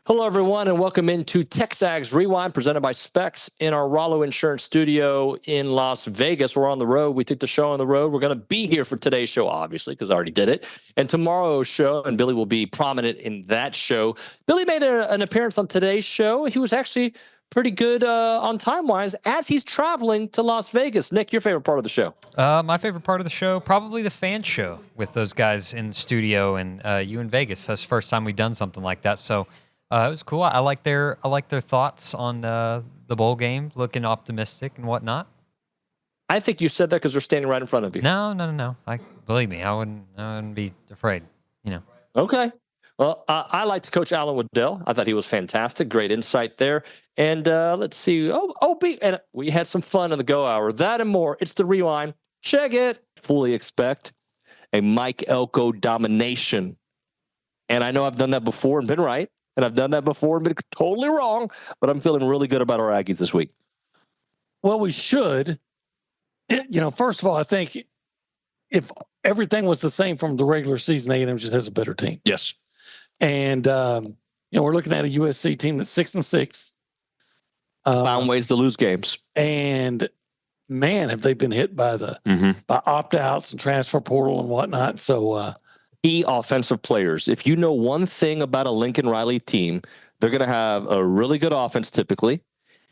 Hello, everyone, and welcome into TexAgs Rewind, presented by Specs in our Rollo Insurance studio in Las Vegas. We're on the road. We took the show on the road. We're going to be here for today's show, obviously, because I already did it, and tomorrow's show, and Billy will be prominent in that show. Billy made an appearance on today's show. He was actually pretty good on time-wise as he's traveling to Las Vegas. Nick, your favorite part of the show? My favorite part of the show, probably the fan show with those guys in the studio and you in Vegas. That's the first time we've done something like that, so it was cool. I like their thoughts on the bowl game, looking optimistic and whatnot. I think you said that because they're standing right in front of you. No. Believe me, I wouldn't be afraid. You know. Okay. Well, I liked Coach Alan Weddell. I thought he was fantastic. Great insight there. And let's see. And we had some fun in the Go Hour. That and more. It's the Rewind. Check it. Fully expect a Mike Elko domination. And I know I've done that before and been right. And I've done that before and been totally wrong. But I'm feeling really good about our Aggies this week. Well, we should. First of all, I think if everything was the same from the regular season, A&M just has a better team. Yes. And, we're looking at a USC team that's 6-6. Found ways to lose games. And, man, have they been hit by by opt-outs and transfer portal and whatnot. So, key offensive players. If you know one thing about a Lincoln Riley team, they're going to have a really good offense typically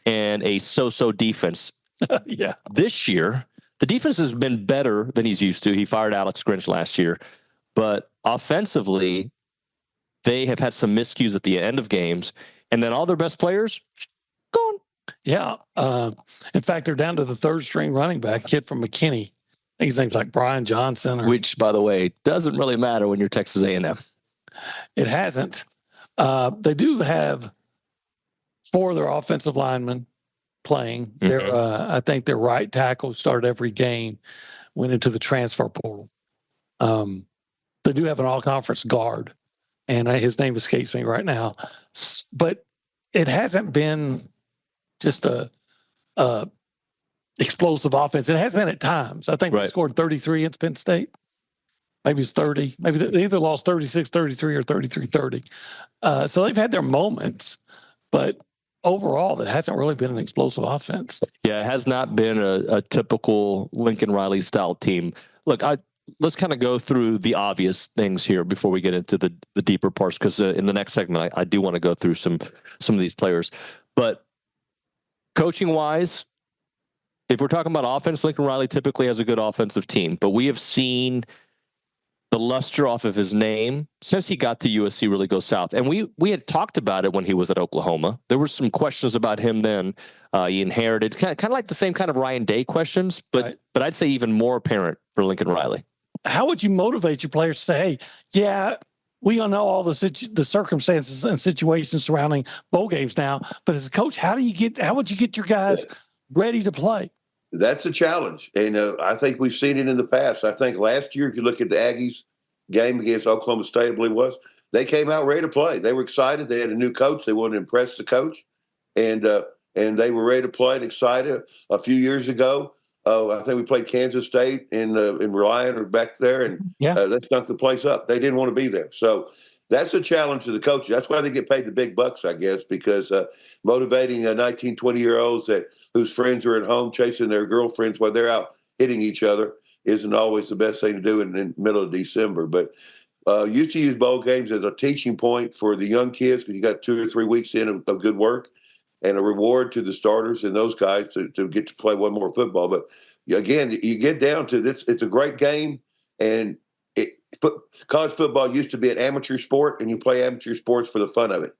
and a so-so defense. Yeah. This year, the defense has been better than he's used to. He fired Alex Grinch last year. But offensively, they have had some miscues at the end of games. And then all their best players, gone. Yeah. In fact, they're down to the third-string running back, kid from McKinney. I think his name's like Brian Johnson. Which, by the way, doesn't really matter when you're Texas A&M. It hasn't. They do have 4 of their offensive linemen playing. I think their right tackle started every game, went into the transfer portal. They do have an all-conference guard, and his name escapes me right now. But it hasn't been just a explosive offense. It has been at times. I think they scored 33 against Penn State. Maybe it's 30. Maybe they either lost 36-33 or 33-30. So they've had their moments, but overall, it hasn't really been an explosive offense. Yeah, it has not been a typical Lincoln Riley style team. Look, let's kind of go through the obvious things here before we get into the deeper parts, because in the next segment, I do want to go through some of these players. But coaching-wise, if we're talking about offense, Lincoln Riley typically has a good offensive team, but we have seen the luster off of his name since he got to USC really go south. And we had talked about it when he was at Oklahoma. There were some questions about him then. He inherited kind of like the same kind of Ryan Day questions, but I'd say even more apparent for Lincoln Riley. How would you motivate your players to say, hey, yeah, we all know all the circumstances and situations surrounding bowl games now, but as a coach, how would you get your guys ready to play? That's a challenge. And I think we've seen it in the past. I think last year, if you look at the Aggies game against Oklahoma State, I believe it was, they came out ready to play. They were excited. They had a new coach. They wanted to impress the coach. And they were ready to play and excited. A few years ago, I think we played Kansas State in Reliant or back there, and they stunk the place up. They didn't want to be there. So that's a challenge to the coaches. That's why they get paid the big bucks, I guess, because motivating 19, 20-year-olds whose friends are at home chasing their girlfriends while they're out hitting each other isn't always the best thing to do in the middle of December. But used to use bowl games as a teaching point for the young kids, because you got 2 or 3 weeks in of good work, and a reward to the starters and those guys to get to play one more football. But again, you get down to this, it's a great game, and college football used to be an amateur sport, and you play amateur sports for the fun of it.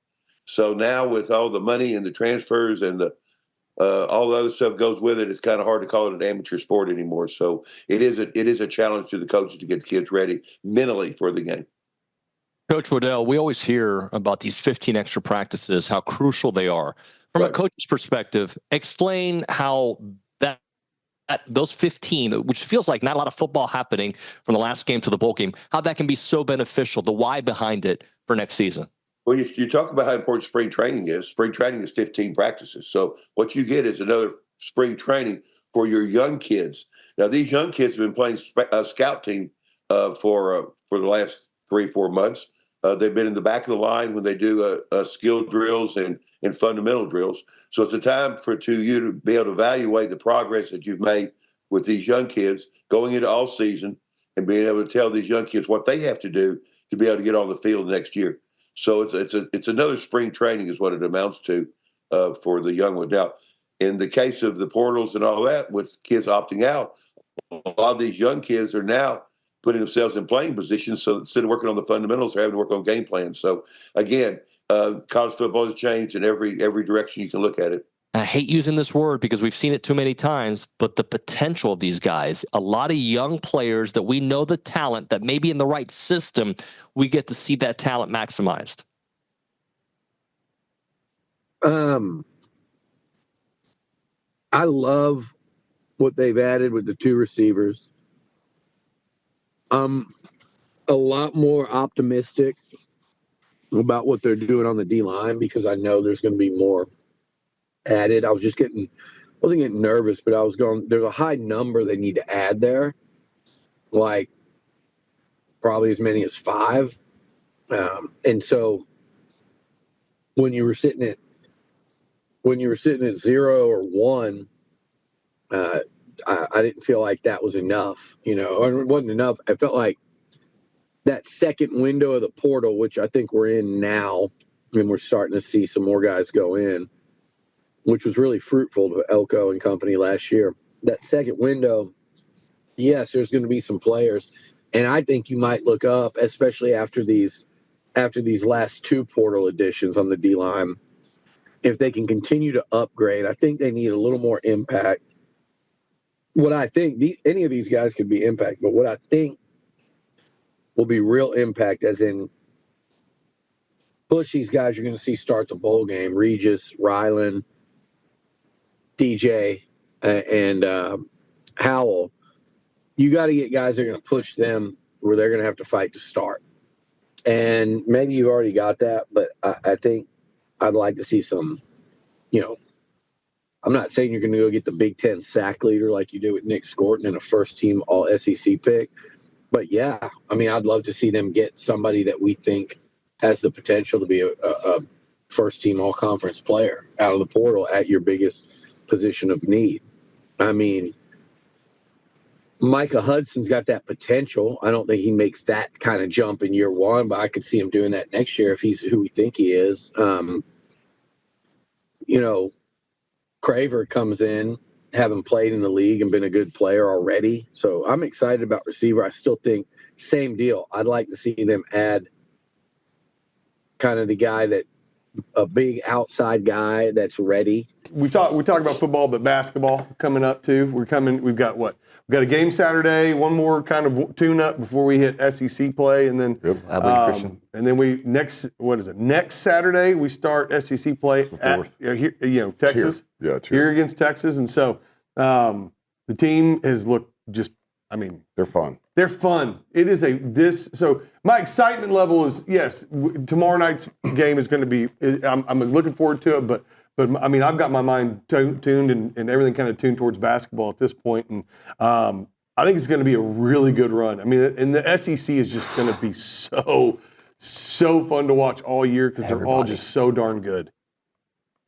So now with all the money and the transfers and all the other stuff goes with it, it's kind of hard to call it an amateur sport anymore. So it is a challenge to the coaches to get the kids ready mentally for the game. Coach Weddell, we always hear about these 15 extra practices, how crucial they are. From a coach's perspective, explain how those 15, which feels like not a lot of football happening from the last game to the bowl game, how that can be so beneficial, the why behind it for next season. Well, you talk about how important spring training is. Spring training is 15 practices. So what you get is another spring training for your young kids. Now, these young kids have been playing scout team for the last 3-4 months. They've been in the back of the line when they do skill drills and fundamental drills. So it's a time for you to be able to evaluate the progress that you've made with these young kids going into all season and being able to tell these young kids what they have to do to be able to get on the field next year. So it's another spring training is what it amounts to for the young Weddell. In the case of the portals and all that, with kids opting out, a lot of these young kids are now putting themselves in playing positions. So instead of working on the fundamentals, they're having to work on game plans. So again, college football has changed in every direction you can look at it. I hate using this word because we've seen it too many times, but the potential of these guys, a lot of young players that we know the talent that maybe in the right system, we get to see that talent maximized. I love what they've added with the 2 receivers. I'm a lot more optimistic about what they're doing on the D-line because I know there's going to be more added. I wasn't getting nervous, but I was going, there's a high number they need to add there, like probably as many as 5. And so when you were sitting at 0 or 1, I didn't feel like that was enough, or it wasn't enough. I felt like that second window of the portal, which I think we're in now, and we're starting to see some more guys go in, which was really fruitful to Elko and company last year. That second window, yes, there's going to be some players, and I think you might look up, especially after these last 2 portal additions on the D-line, if they can continue to upgrade. I think they need a little more impact. What I think, any of these guys could be impact, but what I think will be real impact, as in push these guys you're going to see start the bowl game, Regis, Ryland, DJ, and Howell. You got to get guys that are going to push them where they're going to have to fight to start. And maybe you've already got that, but I think I'd like to see some, I'm not saying you're going to go get the Big Ten sack leader like you did with Nick Scorton and a first-team All-SEC pick. But, yeah, I'd love to see them get somebody that we think has the potential to be a first-team all-conference player out of the portal at your biggest position of need. Micah Hudson's got that potential. I don't think he makes that kind of jump in year 1, but I could see him doing that next year if he's who we think he is. Craver comes in, having played in the league and been a good player already. So I'm excited about receiver. I still think same deal. I'd like to see them add kind of the guy that a big outside guy that's ready. We talk about football, but basketball coming up too. We've got what? We've got a game Saturday, one more kind of tune-up before we hit SEC play, and then and then next Saturday we start SEC play at Texas. Here against Texas, and so the team has looked just. They're fun. They're fun. It is so my excitement level is tomorrow night's game is going to be. I'm looking forward to it, but I've got my mind tuned and everything kind of tuned towards basketball at this point, and I think it's going to be a really good run. And the SEC is just going to be so fun to watch all year because they're all just so darn good.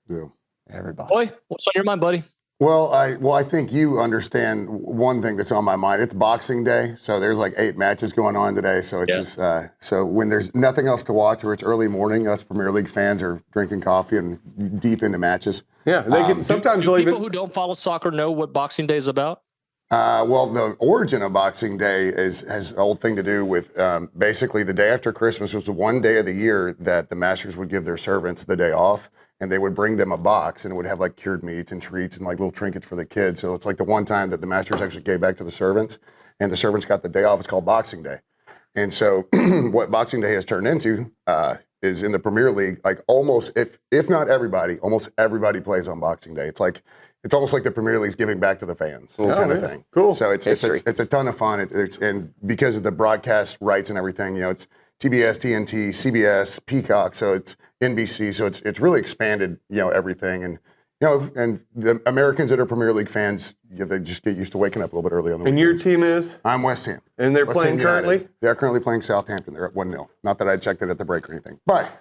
Yeah, everybody. Boy, what's on your mind, buddy? Well, I think you understand one thing that's on my mind. It's Boxing Day, so there's like 8 matches going on today. So it's just so when there's nothing else to watch or it's early morning, us Premier League fans are drinking coffee and deep into matches. Yeah, they get sometimes do people who don't follow soccer know what Boxing Day is about? Well, the origin of Boxing Day has a whole thing to do with basically the day after Christmas was the one day of the year that the masters would give their servants the day off, and they would bring them a box, and it would have like cured meats and treats and like little trinkets for the kids. So it's like the one time that the masters actually gave back to the servants, and the servants got the day off. It's called Boxing Day. And so what Boxing Day has turned into is in the Premier League, like almost, if not everybody, almost everybody plays on Boxing Day. It's almost like the Premier League's giving back to the fans, kind of thing. Cool. So it's a ton of fun. And because of the broadcast rights and everything, it's TBS, TNT, CBS, Peacock, so it's NBC, so it's really expanded, everything. And and the Americans that are Premier League fans, they just get used to waking up a little bit early on the And weekends. your team is? I'm West Ham. And they're West playing Ham United. currently? They're currently playing Southampton. They're at 1-0. Not that I checked it at the break or anything. But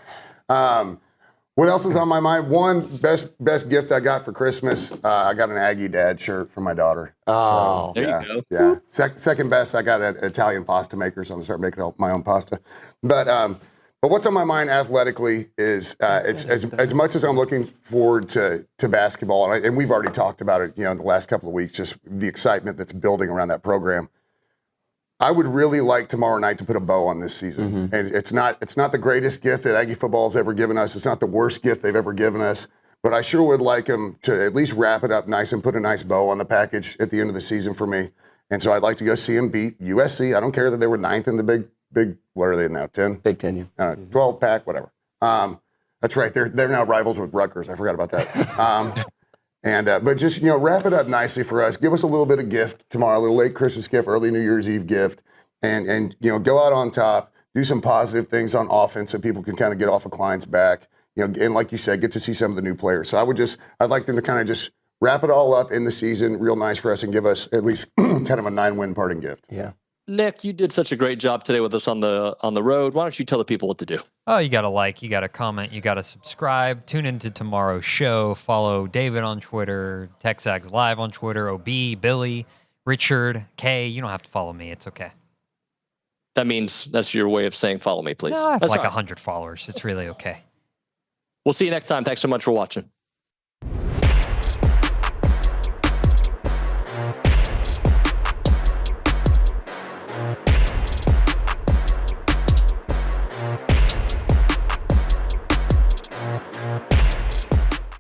what else is on my mind? One, best gift I got for Christmas, I got an Aggie Dad shirt for my daughter. Oh, So, there you go. Yeah. Second best, I got an Italian pasta maker, so I'm going to start making my own pasta. But what's on my mind athletically is it's as much as I'm looking forward to basketball, and we've already talked about it, in the last couple of weeks, just the excitement that's building around that program. I would really like tomorrow night to put a bow on this season. And it's not the greatest gift that Aggie football has ever given us. It's not the worst gift they've ever given us. But I sure would like them to at least wrap it up nice and put a nice bow on the package at the end of the season for me. And so I'd like to go see them beat USC. I don't care that they were 9th in the big, what are they now, 10? Big 10, yeah. 12 pack, whatever. That's right. They're now rivals with Rutgers. I forgot about that. But just, wrap it up nicely for us. Give us a little bit of gift tomorrow, a little late Christmas gift, early New Year's Eve gift, and go out on top, do some positive things on offense so people can kind of get off of Klein's back, and like you said, get to see some of the new players. So I'd like them to kind of just wrap it all up in the season, real nice for us, and give us at least kind of a 9-win parting gift. Yeah. Nick, you did such a great job today with us on the road. Why don't you tell the people what to do? Oh, you got to like, you got to comment, you got to subscribe. Tune into tomorrow's show. Follow David on Twitter, TexAgs Live on Twitter, OB, Billy, Richard, Kay. You don't have to follow me. It's okay. That means that's your way of saying follow me, please. No, I have That's like all right. 100 followers. It's really okay. We'll see you next time. Thanks so much for watching.